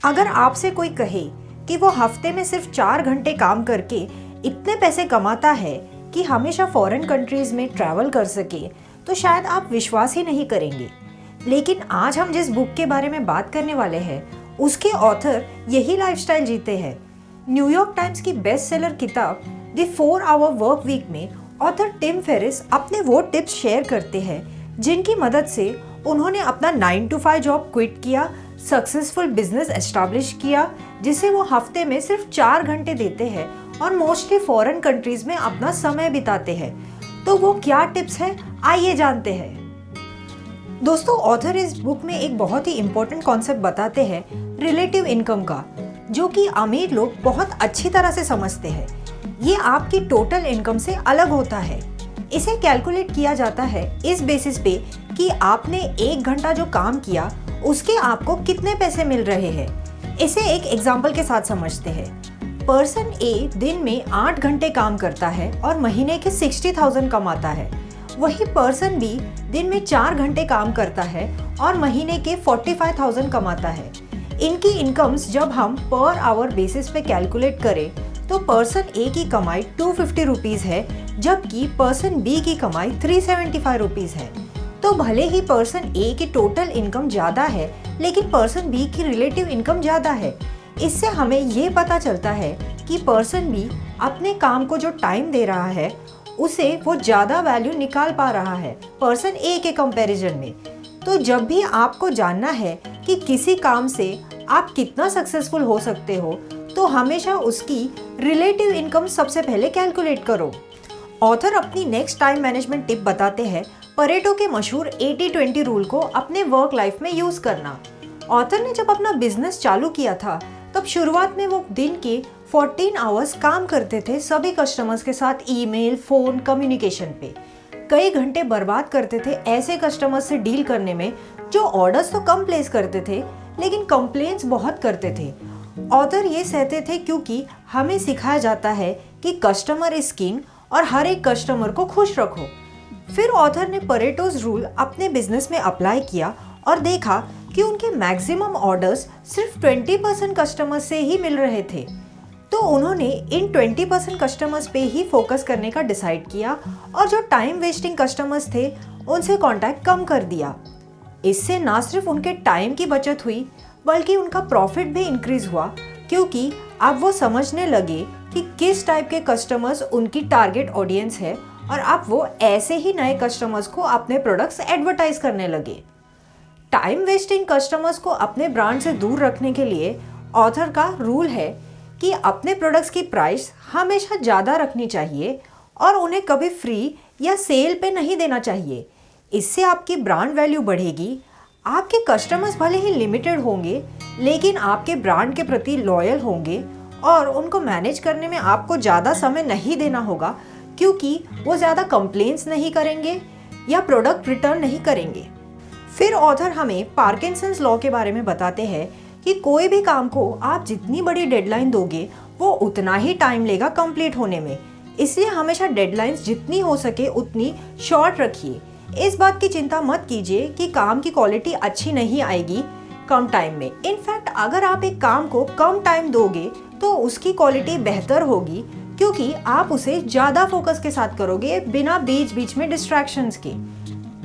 अगर आपसे कोई कहे कि वो हफ्ते में सिर्फ 4 घंटे काम करके इतने पैसे कमाता है कि हमेशा फॉरेन कंट्रीज में ट्रैवल कर सके, तो शायद आप विश्वास ही नहीं करेंगे। लेकिन आज हम जिस बुक के बारे में बात करने वाले हैं, उसके ऑथर यही लाइफस्टाइल जीते हैं। न्यूयॉर्क टाइम्स की बेस्ट सेलर किताब द 4 आवर वर्क वीक में ऑथर टिम फेरिस अपने वो टिप्स शेयर करते हैं जिनकी मदद से उन्होंने अपना 9 to 5 जॉब क्विट किया, सक्सेसफुल बिजनेस एस्टैब्लिश किया जिसे वो हफ्ते में सिर्फ 4 घंटे देते हैं और मोस्टली फॉरेन कंट्रीज में अपना समय बिताते हैं। तो वो क्या टिप्स है, आइए जानते हैं। दोस्तों, ऑथर इस बुक में एक बहुत ही इम्पोर्टेंट कॉन्सेप्ट बताते हैं रिलेटिव इनकम का, जो कि अमीर लोग बहुत अच्छी तरह से समझते हैं। ये आपकी टोटल इनकम से अलग होता है। इसे कैलकुलेट किया जाता है इस बेसिस पे कि आपने 1 घंटा जो काम किया उसके आपको कितने पैसे मिल रहे हैं। इसे एक एग्जाम्पल के साथ समझते हैं। पर्सन ए दिन में 8 घंटे काम करता है और महीने के 60,000 कमाता है। वही पर्सन बी दिन में 4 घंटे काम करता है और महीने के 45,000 कमाता है। इनकी इनकम्स जब हम पर आवर बेसिस पे कैलकुलेट करें तो पर्सन ए की कमाई 250 रुपीज़ है, जबकि पर्सन बी की कमाई 375 रुपीज़ है। तो भले ही पर्सन ए की टोटल इनकम ज़्यादा है, लेकिन पर्सन बी की रिलेटिव इनकम ज़्यादा है। इससे हमें ये पता चलता है कि पर्सन बी अपने काम को जो टाइम दे रहा है उसे वो ज़्यादा वैल्यू निकाल पा रहा है पर्सन ए के कंपैरिजन में। तो जब भी आपको जानना है कि किसी काम से आप कितना सक्सेसफुल हो सकते हो, तो हमेशा उसकी रिलेटिव इनकम सबसे पहले कैलकुलेट करो। ऑथर अपनी नेक्स्ट टाइम मैनेजमेंट टिप बताते हैं परेटो के मशहूर 80-20 रूल को अपने वर्क लाइफ में यूज करना। ऑथर ने जब अपना बिजनेस चालू किया था, तब शुरुआत में वो दिन के 14 आवर्स काम करते थे सभी कस्टमर्स के साथ ईमेल, फोन, कम्युनिकेशन पे। कई घंटे बर्बाद करते थे ऐसे कस्टमर्स से डील करने में जो ऑर्डर्स तो कम प्लेस करते थे लेकिन कंप्लेंट्स बहुत करते थे। ऑथर ये सहते थे क्योंकि हमें सिखाया जाता है कि कस्टमर इज किंग और हर एक कस्टमर को खुश रखो। फिर ऑथर ने परेटोज रूल अपने बिजनेस में अप्लाई किया और देखा कि उनके मैक्सिमम ऑर्डर्स सिर्फ 20% कस्टमर से ही मिल रहे थे। तो उन्होंने इन 20% कस्टमर्स पे ही फोकस करने का डिसाइड किया और जो टाइम वेस्टिंग कस्टमर्स थे उनसे कांटेक्ट कम कर दिया। इससे ना सिर्फ उनके टाइम की बचत हुई बल्कि उनका प्रॉफिट भी इंक्रीज हुआ, क्योंकि अब वो समझने लगे कि किस टाइप के कस्टमर्स उनकी टारगेट ऑडियंस है और अब वो ऐसे ही नए कस्टमर्स को अपने प्रोडक्ट्स एडवर्टाइज करने लगे। टाइम वेस्टिंग कस्टमर्स को अपने ब्रांड से दूर रखने के लिए ऑथर का रूल है कि अपने प्रोडक्ट्स की प्राइस हमेशा ज़्यादा रखनी चाहिए और उन्हें कभी फ्री या सेल पे नहीं देना चाहिए। इससे आपकी ब्रांड वैल्यू बढ़ेगी। आपके कस्टमर्स भले ही लिमिटेड होंगे लेकिन आपके ब्रांड के प्रति लॉयल होंगे और उनको मैनेज करने में आपको ज़्यादा समय नहीं देना होगा, क्योंकि वो ज़्यादा कंप्लेंट्स नहीं करेंगे या प्रोडक्ट रिटर्न नहीं करेंगे। फिर ऑथर हमें पार्किंसंस लॉ के बारे में बताते हैं कि कोई भी काम को आप जितनी बड़ी डेडलाइन दोगे वो उतना ही टाइम लेगा कंप्लीट होने में। इसलिए हमेशा डेडलाइंस जितनी हो सके उतनी शॉर्ट रखिए। इस बात की चिंता मत कीजिए कि काम की क्वालिटी अच्छी नहीं आएगी कम टाइम में। इनफैक्ट अगर आप एक काम को कम टाइम दोगे तो उसकी क्वालिटी बेहतर होगी, क्योंकि आप उसे ज़्यादा फोकस के साथ करोगे बिना बीच बीच में डिस्ट्रैक्शंस के।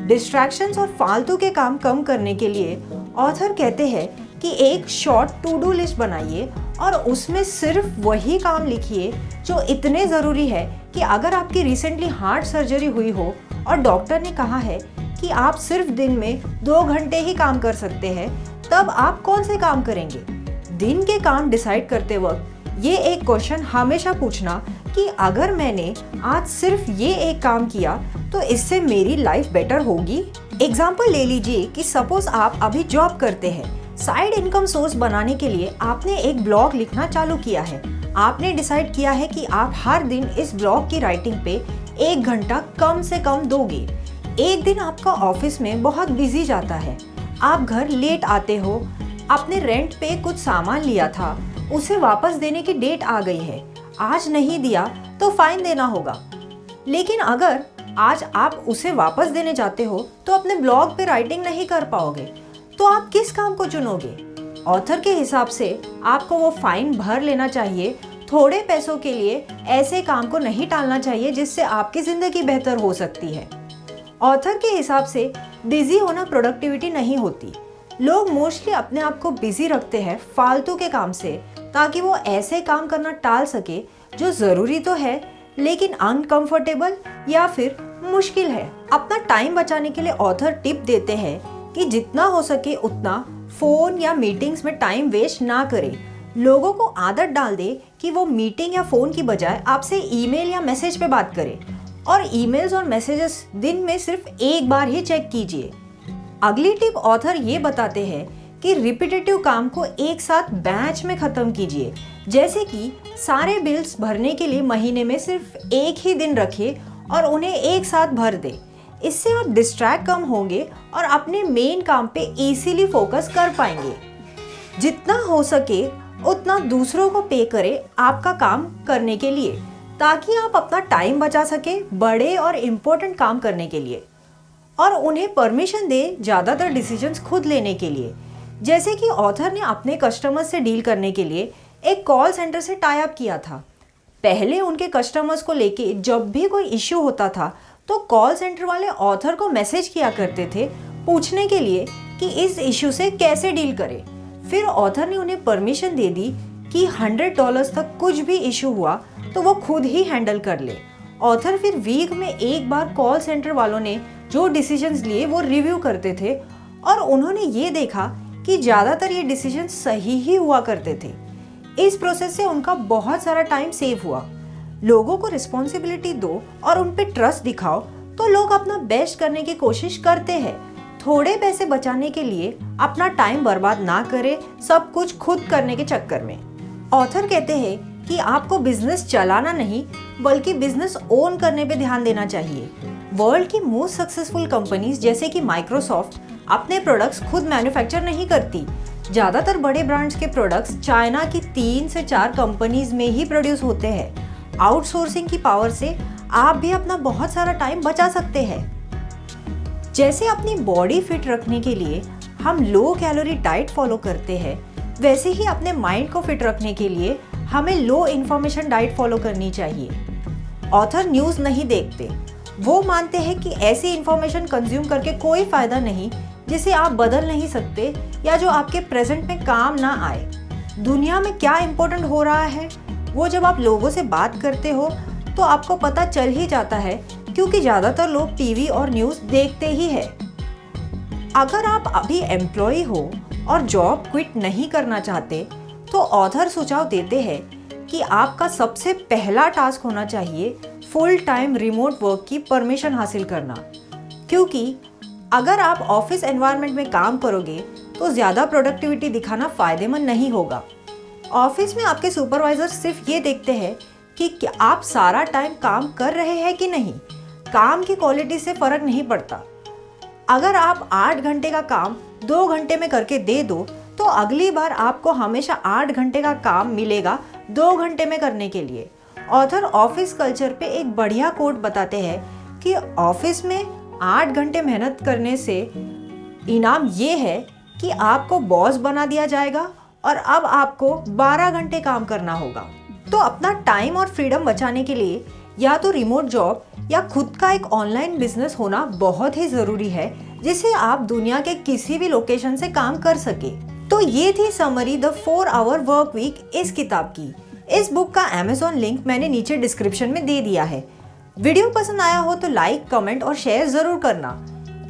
डिस्ट्रैक्शंस और फालतू के काम कम करने के लिए ऑथर कहते हैं कि एक शॉर्ट टू डू लिस्ट बनाइए और उसमें सिर्फ वही काम लिखिए जो इतने ज़रूरी है कि अगर आपकी रिसेंटली हार्ट सर्जरी हुई हो और डॉक्टर ने कहा है कि आप सिर्फ दिन में 2 घंटे ही काम कर सकते हैं, तब आप कौन से काम करेंगे। दिन के काम डिसाइड करते वक्त ये एक क्वेश्चन हमेशा पूछना कि अगर मैंने आज सिर्फ ये एक काम किया तो इससे मेरी लाइफ बेटर होगी। एग्जाम्पल ले लीजिए कि सपोज आप अभी जॉब करते हैं। साइड इनकम सोर्स बनाने के लिए आपने एक ब्लॉग लिखना चालू किया है। आपने डिसाइड किया है कि आप हर दिन इस ब्लॉग की राइटिंग पे 1 घंटा कम से कम दोगे। एक दिन आपका ऑफिस में बहुत बिजी जाता है, आप घर लेट आते हो, आपने रेंट पे कुछ सामान लिया था, उसे वापस देने की डेट आ गई है, आज नहीं दिया तो फाइन देना होगा। लेकिन अगर आज आप उसे वापस देने जाते हो तो अपने ब्लॉग पे राइटिंग नहीं कर पाओगे, तो आप किस काम को चुनोगे? ऑथर के हिसाब से आपको वो फाइन भर लेना चाहिए। थोड़े पैसों के लिए ऐसे काम को नहीं टालना चाहिए जिससे आपकी जिंदगी बेहतर हो सकती है। ऑथर के हिसाब से बिजी होना प्रोडक्टिविटी नहीं होती। लोग मोस्टली अपने आप को बिजी रखते हैं फालतू के काम से, ताकि वो ऐसे काम करना टाल सके जो ज़रूरी तो है लेकिन अनकंफर्टेबल या फिर मुश्किल है। अपना टाइम बचाने के लिए ऑथर टिप देते हैं कि जितना हो सके उतना फ़ोन या मीटिंग्स में टाइम वेस्ट ना करें। लोगों को आदत डाल दे कि वो मीटिंग या फ़ोन की बजाय आपसे ईमेल या मैसेज पे बात करें, और ईमेल्स और मैसेजेस दिन में सिर्फ एक बार ही चेक कीजिए। अगली टिप ऑथर ये बताते हैं कि रिपीटेटिव काम को एक साथ बैच में ख़त्म कीजिए। जैसे कि सारे बिल्स भरने के लिए महीने में सिर्फ एक ही दिन रखें और उन्हें एक साथ भर दें। इससे आप डिस्ट्रैक्ट कम होंगे और अपने मेन काम पे इजीली फोकस कर पाएंगे। जितना हो सके उतना दूसरों को पे करें आपका काम करने के लिए, ताकि आप अपना टाइम बचा सके बड़े और इम्पोर्टेंट काम करने के लिए, और उन्हें परमिशन दें ज़्यादातर डिसीजंस खुद लेने के लिए। जैसे कि ऑथर ने अपने कस्टमर्स से डील करने के लिए एक कॉल सेंटर से टाई अप किया था। पहले उनके कस्टमर्स को लेके जब भी कोई इश्यू होता था तो कॉल सेंटर वाले ऑथर को मैसेज किया करते थे पूछने के लिए कि इस इश्यू से कैसे डील करें। फिर ऑथर ने उन्हें परमिशन दे दी कि $100 तक कुछ भी इश्यू हुआ तो वो खुद ही हैंडल कर ले। ऑथर फिर वीक में एक बार कॉल सेंटर वालों ने जो डिसीजंस लिए वो रिव्यू करते थे, और उन्होंने ये देखा कि ज़्यादातर ये डिसीजन सही ही हुआ करते थे। इस प्रोसेस से उनका बहुत सारा टाइम सेव हुआ। लोगों को रिस्पॉन्सिबिलिटी दो और उन पे ट्रस्ट दिखाओ तो लोग अपना बेस्ट करने की कोशिश करते हैं। थोड़े पैसे बचाने के लिए अपना टाइम बर्बाद ना करें सब कुछ खुद करने के चक्कर में। ऑथर कहते हैं कि आपको बिजनेस चलाना नहीं बल्कि बिजनेस ओन करने पे ध्यान देना चाहिए। वर्ल्ड की मोस्ट सक्सेसफुल कंपनीज जैसे कि माइक्रोसॉफ्ट अपने प्रोडक्ट्स खुद मैन्युफैक्चर नहीं करती। ज़्यादातर बड़े ब्रांड्स के प्रोडक्ट्स चाइना की 3 से 4 कंपनीज में ही प्रोड्यूस होते हैं। आउटसोर्सिंग की पावर से आप भी अपना बहुत सारा टाइम बचा सकते हैं। जैसे अपनी बॉडी फिट रखने के लिए हम लो कैलोरी डाइट फॉलो करते हैं, वैसे ही अपने माइंड को फिट रखने के लिए हमें लो इन्फॉर्मेशन डाइट फॉलो करनी चाहिए। ऑथर न्यूज़ नहीं देखते। वो मानते हैं कि ऐसी इन्फॉर्मेशन कंज्यूम करके कोई फ़ायदा नहीं जिसे आप बदल नहीं सकते या जो आपके प्रेजेंट में काम ना आए। दुनिया में क्या इम्पोर्टेंट हो रहा है वो जब आप लोगों से बात करते हो तो आपको पता चल ही जाता है, क्योंकि ज़्यादातर लोग टीवी और न्यूज़ देखते ही है। अगर आप अभी एम्प्लॉय हो और जॉब क्विट नहीं करना चाहते तो ऑथर सुझाव देते हैं कि आपका सबसे पहला टास्क होना चाहिए फुल टाइम रिमोट वर्क की परमिशन हासिल करना, क्योंकि अगर आप ऑफिस एनवायरनमेंट में काम करोगे तो ज़्यादा प्रोडक्टिविटी दिखाना फ़ायदेमंद नहीं होगा। ऑफिस में आपके सुपरवाइज़र सिर्फ ये देखते हैं कि क्या आप सारा टाइम काम कर रहे हैं कि नहीं। काम की क्वालिटी से फ़र्क नहीं पड़ता। अगर आप 8 घंटे का काम 2 घंटे में करके दे दो तो अगली बार आपको हमेशा 8 घंटे का काम मिलेगा 2 घंटे में करने के लिए। ऑथर ऑफिस कल्चर पे एक बढ़िया कोट बताते हैं कि ऑफिस में 8 घंटे मेहनत करने से इनाम ये है कि आपको बॉस बना दिया जाएगा और अब आपको 12 घंटे काम करना होगा। तो अपना टाइम और फ्रीडम बचाने के लिए या तो रिमोट जॉब या खुद का एक ऑनलाइन बिजनेस होना बहुत ही ज़रूरी है, जिससे आप दुनिया के किसी भी लोकेशन से काम कर सके। तो ये थी summary the 4 hour work week इस किताब की। इस बुक का अमेज़न लिंक मैंने नीचे डिस्क्रिप्शन में दे दिया है। वीडियो पसंद आया हो तो लाइक, कमेंट और शेयर ज़रूर करना।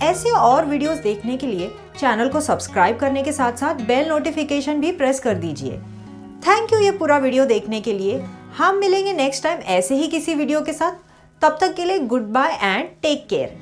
ऐसे और वीडियोस देखने के लिए चैनल को सब्सक्राइब करने के साथ साथ बेल नोटिफिकेशन भी प्रेस कर दीजिए। थैंक यू ये पूरा वीडियो देखने के लिए। हम मिलेंगे नेक्स्ट टाइम ऐसे ही किसी वीडियो के साथ। तब तक के लिए goodbye and take care.